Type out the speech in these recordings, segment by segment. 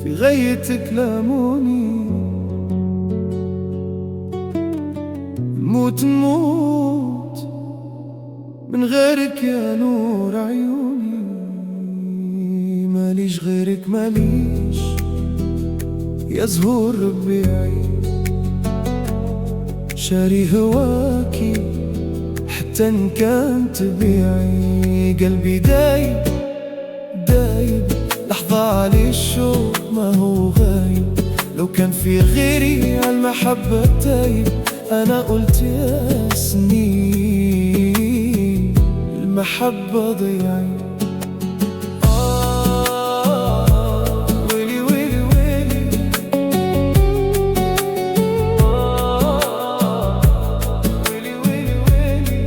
في غايتك لاموني. نموت نموت من غيرك يا نور عيوني، ماليش غيرك ماليش يا زهور ربيعي. شاري هواكي حتى إن كان تبيعي، قلبي دايب دايب لحظة علي الشوق ما هو غايب. لو كان في غيري عالمحبة تايب، أنا قلت يا سنين المحبة ضيعي. ويلي ويلي ويلي، ويلي ويلي ويلي.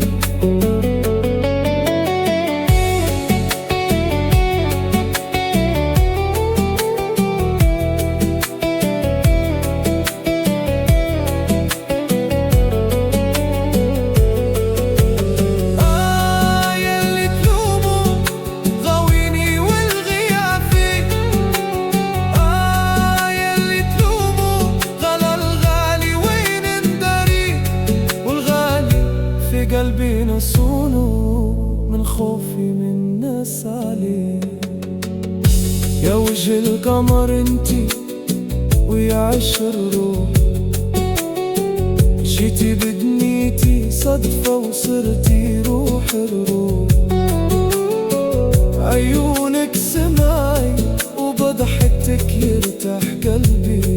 قلبي نسونه من خوفي من ناس عليه. يا وجه القمر انتي ويا عشر روح، جيتي بدنيتي صدفة وصرتي روح الروح. عيونك سمعي وبضحكتك يرتاح قلبي،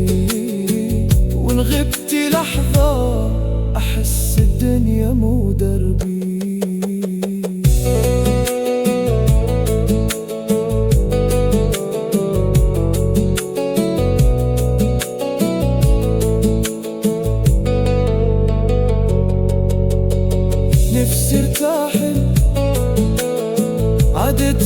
وإن غبتي لحظة أحس الدنيا مو دربي. نفسي ارتاح عدت